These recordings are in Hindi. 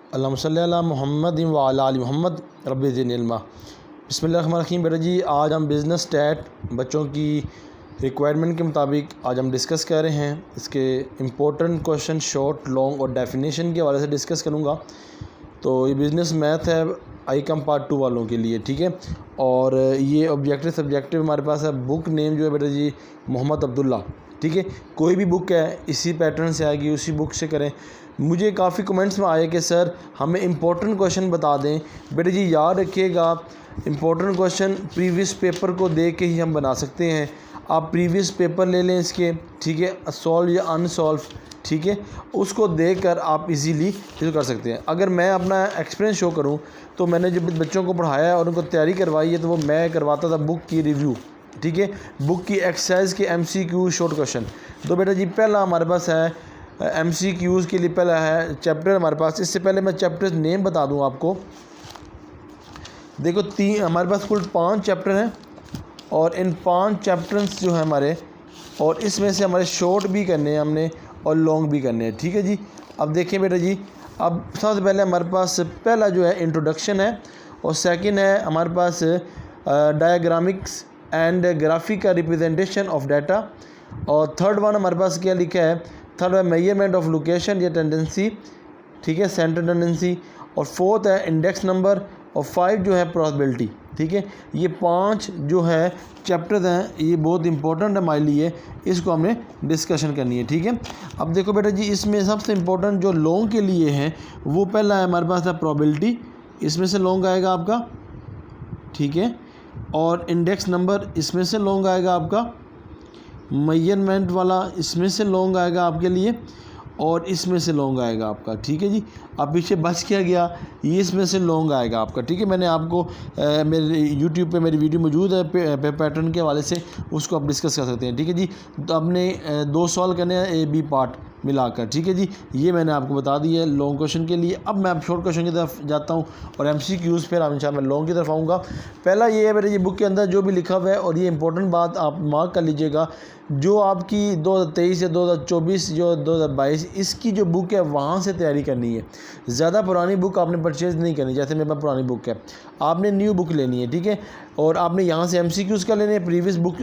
अल्लाहुम्मा सल्ली अला मुहम्मद व अला आलि मुहम्मद रब्बि ज़िदनी इल्मा। बिस्मिल्लाहिर्रहमानिर्रहीम। बेटा जी, आज हम बिज़नेस स्टैट बच्चों की रिक्वायरमेंट के मुताबिक आज हम डिस्कस कर रहे हैं। इसके इम्पोर्टेंट क्वेश्चन शॉर्ट लॉन्ग और डेफिनेशन के हवाले से डिस्कस करूँगा। तो ये बिज़नेस मैथ है ICOM पार्ट 2 वालों के लिए, ठीक है। और ये ऑब्जेक्टिव सब्जेक्टिव हमारे पास है। बुक नेम जो है बेटा जी मोहम्मद अब्दुल्ला, ठीक है। कोई भी बुक है इसी पैटर्न से आएगी, उसी बुक से करें। मुझे काफ़ी कमेंट्स में आए कि सर हमें इम्पोर्टेंट क्वेश्चन बता दें। बेटा जी याद रखिएगा, इम्पोर्टेंट क्वेश्चन प्रीवियस पेपर को देख के ही हम बना सकते हैं। आप प्रीवियस पेपर ले लें इसके, ठीक है, सॉल्व या अनसॉल्व, ठीक है, उसको देखकर आप इजीली इसको कर सकते हैं। अगर मैं अपना एक्सपीरियंस शो करूं तो मैंने जब बच्चों को पढ़ाया है और उनको तैयारी करवाई है तो वो मैं करवाता था बुक की रिव्यू, ठीक है, बुक की एक्सरसाइज के MCQ शॉर्ट क्वेश्चन। तो बेटा जी पहला हमारे पास है MCQs के लिए पहला है चैप्टर हमारे पास। इससे पहले मैं चैप्टर नेम बता दूं आपको। देखो हमारे पास कुल 5 चैप्टर हैं और इन 5 चैप्टर्स जो हैं हमारे, और इसमें से हमारे शॉर्ट भी करने हैं हमने और लॉन्ग भी करने हैं, ठीक है जी। अब देखें बेटा जी, अब सबसे पहले हमारे पास पहला जो है इंट्रोडक्शन है और सेकंड है हमारे पास डायग्रामिक्स एंड ग्राफिक का रिप्रेजेंटेशन ऑफ डाटा, और थर्ड वन हमारे पास क्या लिखा है, थर्ड है मेजरमेंट ऑफ लोकेशन या टेंडेंसी, ठीक है, सेंटर टेंडेंसी, और फोर्थ है इंडेक्स नंबर, और 5 जो है प्रोबेबिलिटी, ठीक है। ये 5 जो है चैप्टर्स हैं, ये बहुत इंपॉर्टेंट है हमारे लिए, इसको हमने डिस्कशन करनी है, ठीक है। अब देखो बेटा जी, इसमें सबसे इम्पोर्टेंट जो लॉन्ग के लिए है वो पहला है हमारे पास है प्रोबेबिलिटी, इसमें से लॉन्ग आएगा आपका, ठीक है, और इंडेक्स नंबर इसमें से लॉन्ग आएगा आपका, मेजरमेंट वाला इसमें से लॉन्ग आएगा आपके लिए, और इसमें से लॉन्ग आएगा आपका, ठीक है जी। अब पीछे बच क्या गया, ये इसमें से लॉन्ग आएगा आपका, ठीक है। मैंने आपको मेरे YouTube पे मेरी वीडियो मौजूद है पैटर्न के हवाले से, उसको आप डिस्कस कर सकते हैं, ठीक है जी। तो आपने 2 सवाल करने हैं A-B पार्ट मिलाकर, ठीक है जी। ये मैंने आपको बता दिया है लॉन्ग क्वेश्चन के लिए। अब मैं शॉर्ट क्वेश्चन की तरफ जाता हूँ और MCQs फिर आप इंशाल्लाह मैं लॉन्ग की तरफ आऊँगा। पहला ये है मेरे ये बुक के अंदर जो भी लिखा हुआ है, और ये इंपॉर्टेंट बात आप मार्क कर लीजिएगा, जो आपकी 2023 या 2024 जो 2022 इसकी जो बुक है वहाँ से तैयारी करनी है। ज़्यादा पुरानी बुक आपने परचेज़ नहीं करनी, जैसे मेरे पास पुरानी बुक है, आपने न्यू बुक लेनी है, ठीक है। और आपने यहाँ से MCQs का लेने हैं, प्रीवियस बुक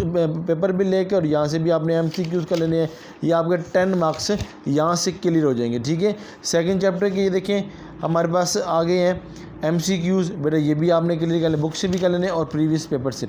पेपर भी लेकर, और यहाँ से भी आपने MCQs का लेने हैं। ये आपके 10 मार्क्स यहाँ से क्लियर हो जाएंगे, ठीक है। सेकंड चैप्टर के ये देखें हमारे पास आ गए हैं MCQs, बेटा ये भी आपने क्लियर कर लें, बुक से भी कर लेने और प्रीवियस पेपर से।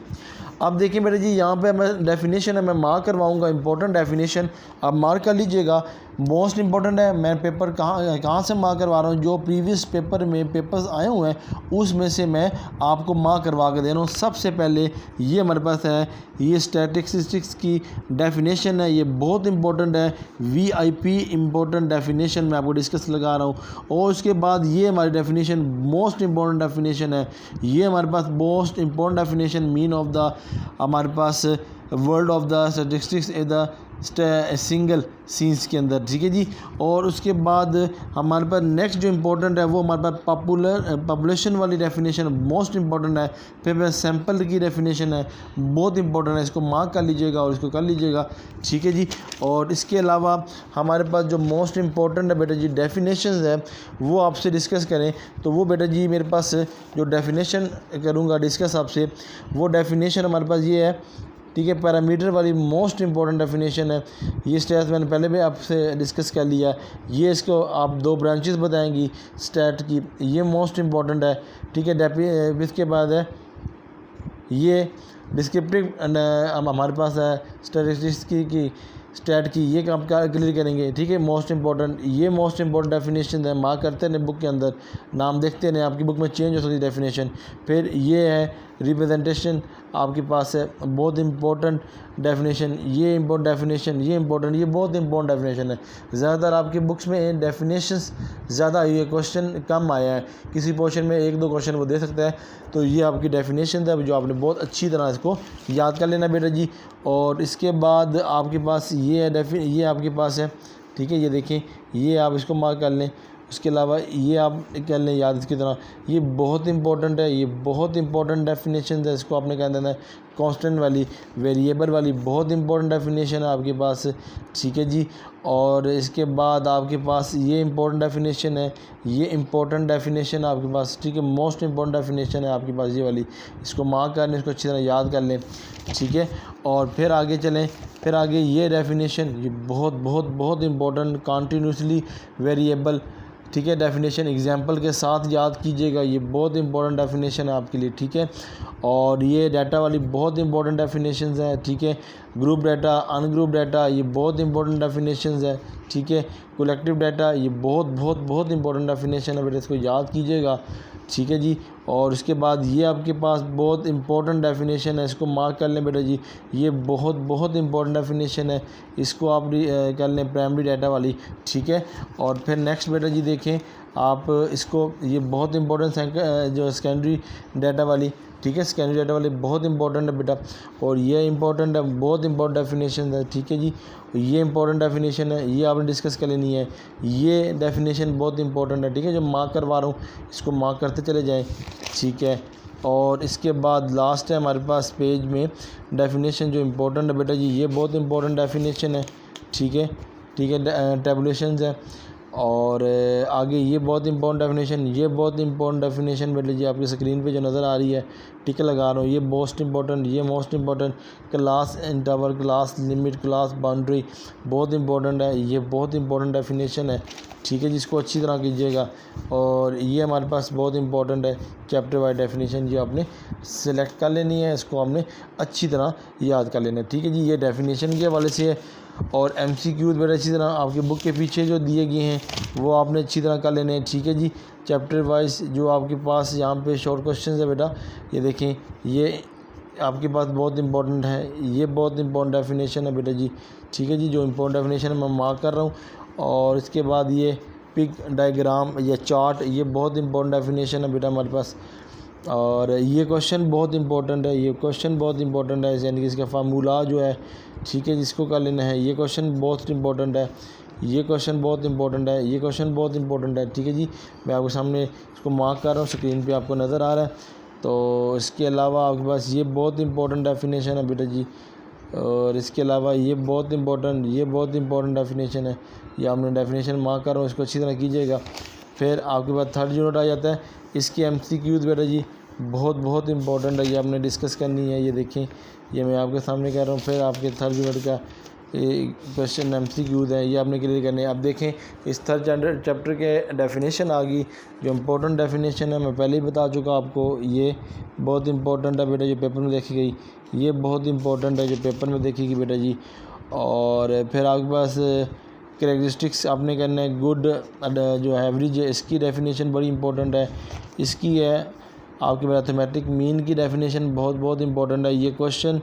अब देखिए बेटा जी, यहाँ पे मैं डेफिनेशन है मैं मार्क करवाऊँगा, इंपॉर्टेंट डेफिनेशन आप मार्क कर लीजिएगा, मोस्ट इंपॉर्टेंट है। मैं पेपर कहाँ से मार्क करवा रहा हूँ, जो प्रीवियस पेपर में पेपर्स आए हुए हैं उसमें से मैं आपको मार्क करवा के दे रहा हूँ। सबसे पहले ये हमारे पास है, ये स्टैटिस्टिक्स की डेफिनेशन है, ये बहुत इंपॉर्टेंट है, VIP इंपॉर्टेंट डेफिनेशन मैं आपको डिस्कस लगा रहा हूँ। और उसके बाद ये हमारी डेफिनेशन मोस्ट इंपॉर्टेंट डेफिनेशन है, ये हमारे पास most important definition mean of the हमारे पास world of the statistics a the single scenes के अंदर, ठीक है जी। और उसके बाद हमारे पास नेक्स्ट जो इम्पोर्टेंट है वो हमारे पास पॉपुलेशन वाली डेफिनेशन मोस्ट इंपॉर्टेंट है। फिर मैं सैम्पल की डेफिनेशन है, बहुत इंपॉर्टेंट है, इसको मार्क कर लीजिएगा और इसको कर लीजिएगा, ठीक है जी। और इसके अलावा हमारे पास जो मोस्ट इंपॉर्टेंट है बेटा जी डेफिनेशन है वो आपसे डिस्कस करें, तो वो बेटा जी मेरे पास जो डेफिनेशन करूँगा डिस्कस आपसे, वो डेफिनेशन हमारे पास ये है, ठीक है, पैरामीटर वाली मोस्ट इंपॉर्टेंट डेफिनेशन है। ये स्टैट मैंने पहले भी आपसे डिस्कस कर लिया है। ये इसको आप 2 ब्रांचेस बताएंगी स्टैट की, ये मोस्ट इंपॉर्टेंट है, ठीक है। इसके बाद है ये डिस्क्रिप्टिव हमारे पास है स्टैटिस्टिक्स की स्टैट की, ये काम क्लियर करेंगे, ठीक है, मोस्ट इंपॉर्टेंट। ये मोस्ट इंपॉर्टेंट डेफिनेशन है, मार्क करते हैं बुक के अंदर, नाम देखते हैं, आपकी बुक में चेंज हो सकती है डेफिनेशन। फिर ये है रिप्रेजेंटेशन आपके पास है, बहुत इंपॉर्टेंट डेफिनेशन, ये इंपॉर्टेंट डेफिनेशन, ये इंपॉर्टेंट, ये बहुत इंपॉर्टेंट डेफिनेशन है। ज़्यादातर आपकी बुक्स में डेफिनेशंस ज़्यादा आई है, क्वेश्चन कम आया है, किसी पोर्शन में 1-2 क्वेश्चन वो दे सकता है। तो ये आपकी डेफिनेशन है जो आपने बहुत अच्छी तरह इसको याद कर लेना बेटा जी। और इसके बाद आपके पास ये है ये आपके पास है, ठीक है, ये देखें, ये आप इसको मार्क कर लें। उसके अलावा ये आप कर लें याद इसकी तरह, ये बहुत इंपॉर्टेंट है, ये बहुत इंपॉर्टेंट डेफिनेशन है, इसको आपने कह देना है कांस्टेंट वाली, वेरिएबल वाली, बहुत इंपॉर्टेंट डेफिनेशन है आपके पास, ठीक है जी। और इसके बाद आपके पास ये इंपॉर्टेंट डेफिनेशन है, ये इंपॉर्टेंट डेफिनेशन है आपके पास, ठीक है, मोस्ट इंपॉर्टेंट डेफिनेशन है आपके पास ये वाली, इसको मार्क कर लें, इसको अच्छी तरह याद कर लें, ठीक है। और फिर आगे चलें, फिर आगे ये डेफिनेशन, ये बहुत बहुत बहुत इंपॉर्टेंट कंटिन्यूसली वेरिएबल, ठीक है, डेफिनेशन एग्जांपल के साथ याद कीजिएगा, ये बहुत इंपॉर्टेंट डेफिनेशन है आपके लिए, ठीक है। और ये डाटा वाली बहुत इंपॉर्टेंट डेफिनेशंस हैं, ठीक है। ग्रुप डाटा, अनग्रुप डाटा, ये बहुत इंपॉर्टेंट डेफिनेशंस है, ठीक है। कलेक्टिव डाटा, ये बहुत बहुत बहुत इंपॉर्टेंट डेफिनेशन है बेटा, इसको याद कीजिएगा, ठीक है जी। और उसके बाद ये आपके पास बहुत इंपॉर्टेंट डेफिनेशन है, इसको मार्क कर लें बेटा जी, ये बहुत बहुत इंपॉर्टेंट डेफिनेशन है, इसको आप कर लें, प्राइमरी डाटा वाली, ठीक है। और फिर नेक्स्ट बेटा जी देखें आप इसको, ये बहुत इंपॉर्टेंट जो सेकेंडरी डाटा वाली, ठीक है, सेकेंडरी डाटा वाली बहुत इंपॉर्टेंट है बेटा। और ये इंपॉर्टेंट है, बहुत इंपॉर्टेंट डेफिनेशन है, ठीक है जी। ये इंपॉर्टेंट डेफिनेशन है, ये आपने डिस्कस कर लेनी है, ये डेफिनेशन बहुत इंपॉर्टेंट है, ठीक है। जो मार्क करवा रहा हूँ इसको मार्क करते चले जाएँ, ठीक है। और इसके बाद लास्ट है हमारे पास पेज में डेफिनेशन जो इम्पोर्टेंट है बेटा जी, ये बहुत इंपॉर्टेंट डेफिनेशन है, ठीक है, ठीक है, टेबुलेशंस है। और आगे ये बहुत इंपॉर्टेंट डेफिनेशन, ये बहुत इंपॉर्टेंट डेफिनेशन बेटा जी आपकी स्क्रीन पे जो नज़र आ रही है, टिक लगा रहा हूँ, ये मोस्ट इंपॉर्टेंट, ये most important, class interval, class limit, class boundary बहुत इंपॉर्टेंट है, ये बहुत इंपॉर्टेंट डेफिनेशन है, ठीक है, जिसको अच्छी तरह कीजिएगा। और ये हमारे पास बहुत इंपॉर्टेंट है, चैप्टर वाइज डेफिनेशन जो आपने सेलेक्ट कर लेनी है, इसको आपने अच्छी तरह याद कर लेना है, ठीक है जी। ये डेफिनेशन के हवाले से है। और MCQ बेटा अच्छी तरह आपके बुक के पीछे जो दिए गए हैं वो आपने अच्छी तरह कर लेने हैं, ठीक है जी। चैप्टर वाइज जो आपके पास यहाँ पे शॉर्ट क्वेश्चन है बेटा, ये देखें, ये आपके पास बहुत इंपॉर्टेंट है, ये बहुत इंपॉर्टेंट डेफिनेशन है बेटा जी, ठीक है जी। जो इंपॉर्टेंट डेफिनेशन है मैं मार्क कर रहा हूँ। और इसके बाद ये पिक डायग्राम या चार्ट, ये बहुत इंपॉर्टेंट डेफिनेशन है बेटा हमारे पास। और ये क्वेश्चन बहुत इंपॉर्टेंट है, ये क्वेश्चन बहुत इंपॉर्टेंट है, यानी कि इसका फार्मूला जो है, ठीक है, जिसको कर लेना है, ये क्वेश्चन बहुत इंपॉर्टेंट है, ये क्वेश्चन बहुत इंपॉर्टेंट है, ये क्वेश्चन बहुत इंपॉर्टेंट है, ठीक है जी। मैं आपके सामने इसको मार्क कर रहा हूँ, स्क्रीन पे आपको नज़र आ रहा है। तो इसके अलावा आपके पास ये बहुत इंपॉर्टेंट डेफिनेशन है बेटा जी। और इसके अलावा ये बहुत इंपॉर्टेंट, ये बहुत इंपॉर्टेंट डेफिनेशन है, ये आपने डेफिनेशन मार्क कर रहा हूँ, इसको अच्छी तरह कीजिएगा। फिर आपके पास थर्ड यूनिट आ जाता है, इसकी MCQ बेटा जी बहुत बहुत इंपॉर्टेंट है, ये आपने डिस्कस करनी है, ये देखें, ये मैं आपके सामने कह रहा हूँ। फिर आपके थर्ड यूनिट का क्वेश्चन MCQ है, ये आपने क्लियर करने हैं। अब देखें इस थर्ड चैप्टर के डेफिनेशन आ गई, जो इम्पोर्टेंट डेफिनेशन है मैं पहले ही बता चुका आपको, ये बहुत इंपॉर्टेंट है बेटा, जो पेपर में देखी गई, ये बहुत इंपॉर्टेंट है जो पेपर में देखेगी बेटा जी। और फिर आपके पास कैरेक्टरिस्टिक्स आपने करना है, गुड जो एवरेज है इसकी डेफिनेशन बड़ी इंपॉर्टेंट है, इसकी है आपके मैथमेटिक मीन की डेफिनेशन बहुत बहुत इंपॉर्टेंट है। ये क्वेश्चन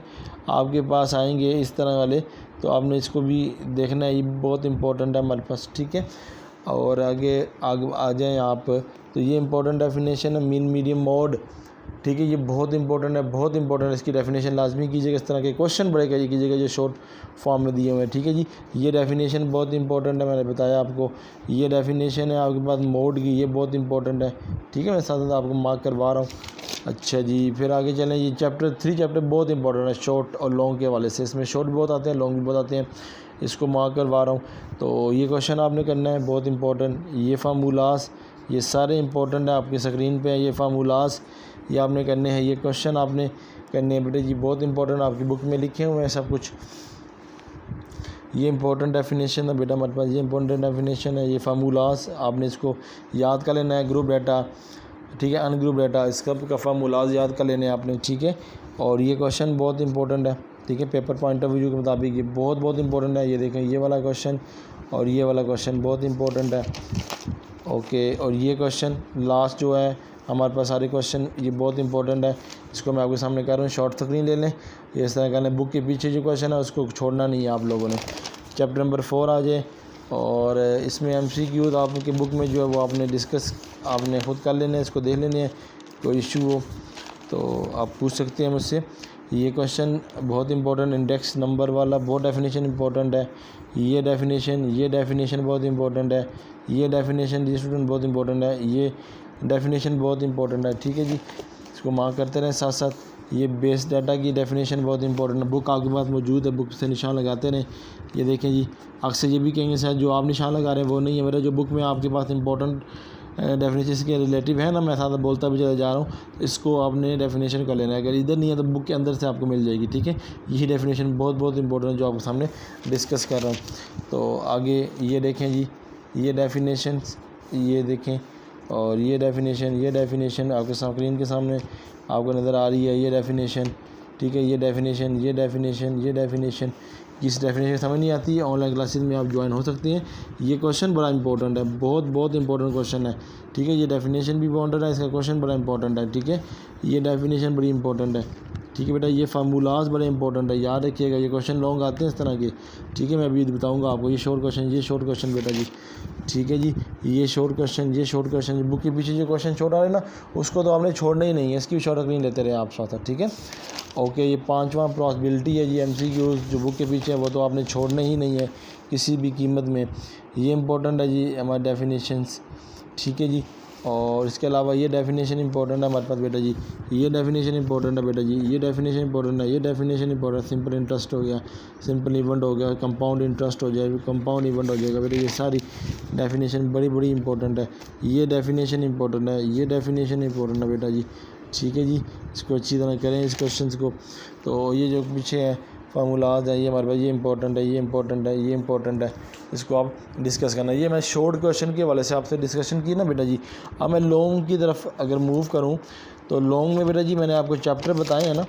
आपके पास आएंगे इस तरह वाले, तो आपने इसको भी देखना है, ये बहुत इंपॉर्टेंट है हमारे पास, ठीक है। और आगे आ जाएँ आप, तो ये इंपॉर्टेंट डेफिनेशन है मीन मीडियम मोड, ठीक है, ये बहुत इंपॉर्टेंट है, बहुत इंपॉर्टेंट है, इसकी डेफिनेशन लाजमी कीजिएगा। इस तरह के क्वेश्चन बड़े कीजिएगा जो शॉर्ट फॉर्म में दिए हुए हैं, ठीक है जी। ये डेफिनेशन बहुत इंपॉर्टेंट है, मैंने बताया आपको, ये डेफिनेशन है आपके पास मोड की, ये बहुत इंपॉर्टेंट है, ठीक है, मैं साथ साथ आपको मार्क करवा रहा हूँ। अच्छा जी, फिर आगे चलें, ये चैप्टर 3 चैप्टर बहुत इंपॉर्टेंट है शॉर्ट और लॉन्ग के हवाले से, इसमें शॉर्ट भी बहुत आते हैं, लॉन्ग भी बहुत आते हैं, इसको मार्क करवा रहा हूँ। तो ये क्वेश्चन आपने करना है बहुत इंपॉर्टेंट, ये फार्मूलास, ये सारे इंपॉर्टेंट है, आपकी स्क्रीन पे है ये फार्मूलास, ये आपने करने हैं, ये क्वेश्चन आपने करने हैं बेटे जी, बहुत इंपॉर्टेंट, आपकी बुक में लिखे हुए हैं सब कुछ। ये इंपॉर्टेंट डेफिनेशन है बेटा हमारे पास, ये इंपॉर्टेंट डेफिनेशन है, ये फार्मूलास आपने इसको याद कर लेना है, ग्रुप डाटा, ठीक है, अनग्रुप डाटा, इसका फार्मूलाज याद कर लेने हैं आपने, ठीक है। और ये क्वेश्चन बहुत इंपॉर्टेंट है, ठीक है, पेपर पॉइंट ऑफ व्यू के मुताबिक ये बहुत बहुत इंपॉर्टेंट है। ये देखें, ये वाला क्वेश्चन और ये वाला क्वेश्चन बहुत इंपॉर्टेंट है, ओके। और ये क्वेश्चन लास्ट जो है हमारे पास सारे क्वेश्चन ये बहुत इंपॉर्टेंट है, इसको मैं आपके सामने कर रहा हूँ, शॉर्ट स्क्रीन ले लें, ये इस तरह का बुक के पीछे जो क्वेश्चन है उसको छोड़ना नहीं है आप लोगों ने। चैप्टर नंबर 4 आ जाए, और इसमें MCQ तो आपके बुक में जो है वो आपने डिस्कस आपने खुद कर लेने हैं, इसको देख लेने हैं, कोई इशू हो तो आप पूछ सकते हैं मुझसे। ये क्वेश्चन बहुत इंपॉर्टेंट, इंडेक्स नंबर वाला बहुत डेफिनेशन इंपॉर्टेंट है, ये डेफिनेशन बहुत इंपॉर्टेंट है, ये डेफिनेशन जी स्टूडेंट बहुत इंपॉर्टेंट है, ये डेफिनेशन बहुत इंपॉर्टेंट है, ठीक है जी। इसको मार्क करते रहें साथ साथ। ये बेस डाटा की डेफिनेशन बहुत इंपॉर्टेंट है, बुक आपके पास मौजूद है, बुक से निशान लगाते रहें। ये देखें जी, अक्सर ये भी कहेंगे सर जो आप निशान लगा रहे हैं वो नहीं है मेरा, जो बुक में आपके पास इंपॉर्टेंट डेफिनेशन के रिलेटिव है ना, मैं साथ बोलता भी चला जा रहा हूँ, इसको आपने डेफिनेशन कर लेना है। अगर इधर नहीं है तो बुक के अंदर से आपको मिल जाएगी, ठीक है। यही डेफिनेशन बहुत बहुत इंपॉर्टेंट है जो आपके सामने डिस्कस कर रहा हूँ। तो आगे ये देखें जी, ये डेफिनेशन ये देखें, और ये डेफिनेशन आपके स्क्रीन के सामने आपको नज़र आ रही है, ये डेफिनेशन, ठीक है। ये डेफिनेशन जिस डेफिनेशन समझ नहीं आती है ऑनलाइन क्लासेस में आप ज्वाइन हो सकते हैं। ये क्वेश्चन बड़ा इंपॉर्टेंट है, बहुत बहुत इंपॉर्टेंट क्वेश्चन है, ठीक है। ये डेफिनेशन भी इंपॉर्टेंट है, इसका क्वेश्चन बड़ा इंपॉर्टेंट है, ठीक है। ये डेफिनेशन बड़ी इंपॉर्टेंट है, ठीक है बेटा। ये फार्मूलाज बड़े इंपॉर्टेंट है, याद रखिएगा। ये क्वेश्चन लॉन्ग आते हैं इस तरह के, ठीक है। मैं अभी बताऊंगा आपको। ये शॉर्ट क्वेश्चन बेटा जी, ठीक है जी। ये शॉर्ट क्वेश्चन बुक के पीछे जो क्वेश्चन छोड़ आ रहे हैं ना, उसको तो आपने छोड़ना ही नहीं है, इसकी भी शॉर्ट नहीं लेते रहे आप साथ, ठीक है। ओके, ये 5वां पॉसिबिलिटी है जी, MCQ जो बुक के पीछे है वो तो आपने छोड़ना ही नहीं है किसी भी कीमत में। ये इंपॉर्टेंट है जी हमारे डेफिनेशंस, ठीक है जी। और इसके अलावा ये डेफिनेशन इंपॉर्टेंट है हमारे पास बेटा जी, ये डेफिनेशन इंपॉर्टेंट है बेटा जी, ये डेफिनेशन इंपॉर्टेंट है, ये डेफिनेशन इंपॉर्टेंट। सिंपल इंटरेस्ट हो गया, सिंपल इवेंट हो गया, कंपाउंड इंटरेस्ट हो जाएगा, कंपाउंड इवेंट हो जाएगा बेटा। ये सारी डेफिनेशन बड़ी इंपॉर्टेंट है। ये डेफिनेशन इंपॉर्टेंट है, ये डेफिनेशन इंपॉर्टेंट है बेटा जी, ठीक है जी। इसको अच्छी तरह करें इस क्वेश्चन को। तो ये जो पीछे है फार्मूलाज है, ये हमारे पास ये इंपॉर्टेंट है, ये इंपॉर्टेंट है, इसको आप डिस्कस करना। ये मैं शॉर्ट क्वेश्चन के हवाले से आपसे डिस्कशन की ना बेटा जी। अब मैं लॉन्ग की तरफ अगर मूव करूं तो लॉन्ग में बेटा जी मैंने आपको चैप्टर बताए हैं ना।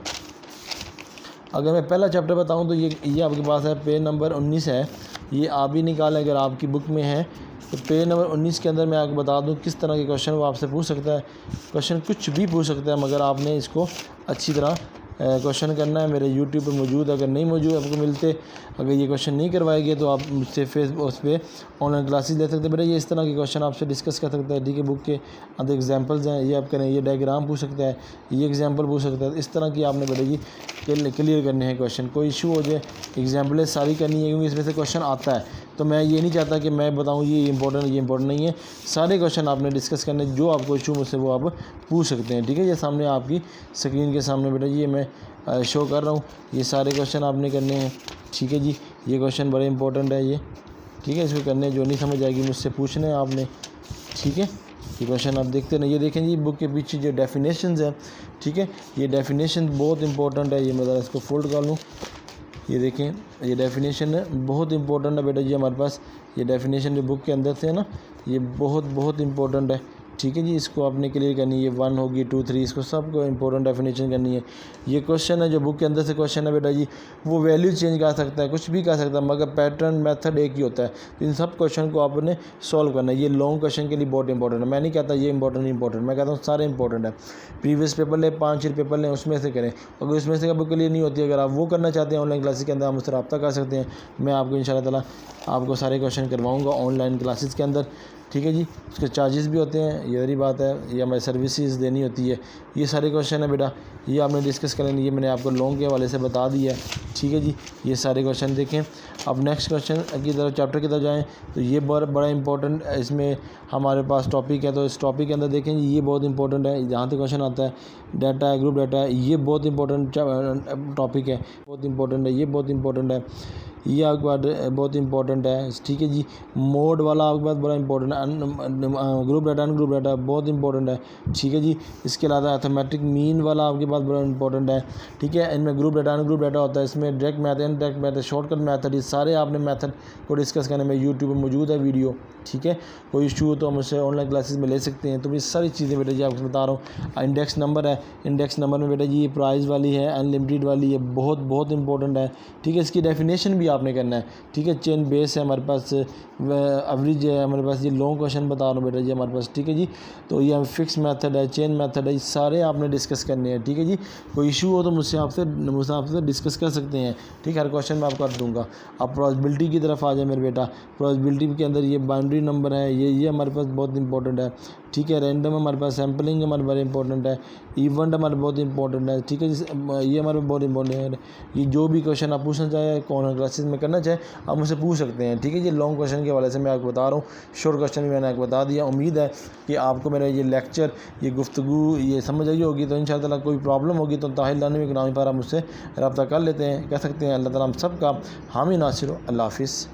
अगर मैं पहला चैप्टर बताऊं तो ये आपके पास है, पेज नंबर 19 है, ये आप भी निकालें अगर आपकी बुक में है तो। पेज नंबर 19 के अंदर मैं आपको बता दूं किस तरह के क्वेश्चन वो आपसे पूछ सकता है। क्वेश्चन कुछ भी पूछ सकता है, मगर आपने इसको अच्छी तरह क्वेश्चन करना है। मेरे यूट्यूब पे मौजूद, अगर नहीं मौजूद आपको मिलते, अगर ये क्वेश्चन नहीं करवाए गए तो आप मुझसे उस पर ऑनलाइन क्लासेस ले सकते हैं बेटा। ये इस तरह के क्वेश्चन आपसे डिस्कस कर सकता है, ठीक है। बुक के अंदर एग्जांपल्स हैं, ये आप करें, ये डायग्राम पूछ सकता है, ये एग्जांपल पूछ सकता है। इस तरह की आपने बेटा जी क्लियर करने हैं क्वेश्चन। कोई इशू हो जाए, एग्जाम्पलें सारी करनी है, क्योंकि इसमें से क्वेश्चन आता है। तो मैं ये नहीं चाहता कि मैं बताऊँ ये इंपॉर्टेंट नहीं है। सारे क्वेश्चन आपने डिस्कस करने, जो आपको इशू मुझसे वो आप पूछ सकते हैं, ठीक है। ये सामने आपकी स्क्रीन के सामने बेटा जी ये मैं शो कर रहा हूँ, ये सारे क्वेश्चन आपने करने हैं, ठीक है जी। ये क्वेश्चन बड़े इंपॉर्टेंट है ये, ठीक है। इसको करने, जो नहीं समझ आएगी मुझसे पूछना है आपने, ठीक है। ये क्वेश्चन आप देखते नहीं, ये देखें जी बुक के पीछे जो डेफिनेशंस हैं, ठीक है। ये डेफिनेशन बहुत इंपॉर्टेंट है। ये मैं ज़रा इसको फोल्ड कर लूँ, ये देखें, ये डेफिनेशन है बहुत इंपॉर्टेंट है बेटा जी हमारे पास। ये डेफिनेशन जो बुक के अंदर से है ना, ये बहुत इंपॉर्टेंट है, ठीक है जी। इसको आपने क्लियर करनी है, 1 होगी 2 3, इसको सबको इंपॉर्टेंट डेफिनेशन करनी है। ये क्वेश्चन है जो बुक के अंदर से क्वेश्चन है बेटा जी, वो वैल्यू चेंज कर सकता है, कुछ भी कर सकता है, मगर पैटर्न मेथड एक ही होता है। तो इन सब क्वेश्चन को आपने सॉल्व करना है। ये लॉन्ग क्वेश्चन के लिए बहुत इंपॉर्टेंट है। मैं नहीं कहता ये इंपॉर्टेंट, मैं कहता हूँ सारे इंपॉर्टेंट है। प्रीवियस पेपर लें, 5 पेपर लें, उसमें से करें। अगर उसमें से कभी क्लियर नहीं होती, अगर आप वो करना चाहते हैं ऑनलाइन क्लासेस के अंदर, आप मुझसे रब्ता कर सकते हैं। मैं आपको इंशाल्लाह ताला आपको सारे क्वेश्चन करवाऊँगा ऑनलाइन क्लासेस के अंदर, ठीक है जी। उसके चार्जेस भी होते हैं, ये वाली बात है, ये हमारी सर्विसेज देनी होती है। ये सारे क्वेश्चन है बेटा, ये आपने डिस्कस करेंगे, ये मैंने आपको लॉन्ग के हवाले से बता दिया है, ठीक है जी। ये सारे क्वेश्चन देखें। अब नेक्स्ट क्वेश्चन की तरफ, चैप्टर की तरफ जाएँ तो ये बड़ा इंपॉर्टेंट इसमें हमारे पास टॉपिक है। तो इस टॉपिक के अंदर देखें ये बहुत इंपॉर्टेंट है। जहाँ तक क्वेश्चन आता है, डाटा है, ग्रुप डाटा है, ये बहुत इंपॉर्टेंट टॉपिक है, बहुत इंपॉर्टेंट है, ये बहुत इंपॉर्टेंट है, ये आपके पास बहुत इंपॉर्टेंट है, ठीक है जी। मोड वाला आपके पास बड़ा इंपॉर्टेंट है। ग्रुप डाटा, अनग्रुप डाटा बहुत इंपॉर्टेंट है, ठीक है जी। इसके अलावा अर्थमेटिक मीन वाला आपके पास बड़ा इंपॉर्टेंट है, ठीक है। इनमें ग्रुप डाटा, अनग्रुप डाटा होता है, इसमें direct method, indirect method, shortcut method, ये सारे आपने मैथड को डिस्कस करने में यूट्यूब पर मौजूद है वीडियो, ठीक है। कोई इशू हो तो हम उससे ऑनलाइन क्लासेस में ले सकते हैं। तो ये सारी चीज़ें बेटा जी आपको बता रहा हूँ। इंडेक्स नंबर है, इंडेक्स नंबर में बेटा जी ये प्राइस वाली है, अनलिमिटेड वाली, ये बहुत इंपॉर्टेंट है, ठीक है। इसकी डेफिनेशन भी आपने करना है, ठीक है। चेन बेस है हमारे पास, एवरेज है हमारे पास, ये लॉन्ग क्वेश्चन बता रहा हूँ बेटा जी हमारे पास, ठीक है जी। तो ये फिक्स मेथड है, चेन मेथड है, ये सारे आपने डिस्कस करने हैं, ठीक है जी। कोई इशू हो तो मुझसे आपसे डिस्कस कर सकते हैं, ठीक है। हर क्वेश्चन मैं आपको कर दूँगा। अब प्रोबेबिलिटी की तरफ आ जाए मेरे बेटा। प्रोबेबिलिटी के अंदर ये बाइनरी नंबर है, ये हमारे पास बहुत इंपॉर्टेंट है, ठीक है। रैंडम हमारे पास, सैम्पलिंग हमारे बारे इंपॉर्टेंट है, इवेंट हमारे बहुत इंपॉर्टेंट है, ठीक है जी। ये हमारे बहुत इंपॉर्टेंट है। ये जो भी क्वेश्चन आप पूछना चाहें, कौन क्लासेस में करना चाहें, आप मुझसे पूछ सकते हैं, ठीक है जी। लॉन्ग क्वेश्चन के हवाले से मैं आपको बता रहा हूँ, शॉर्ट क्वेश्चन भी मैंने आपको बता दिया। उम्मीद है कि आपको मेरा ये लेक्चर, ये गुफ्तगू ये समझ आई होगी। तो इंशाअल्लाह कोई प्रॉब्लम होगी तो ताहिर लानवी के नाम पर आप मुझसे रब्ता कर लेते हैं, कह सकते हैं। अल्लाह ताला हम सब का हामी नासिर हो। अल्लाह हाफिज़।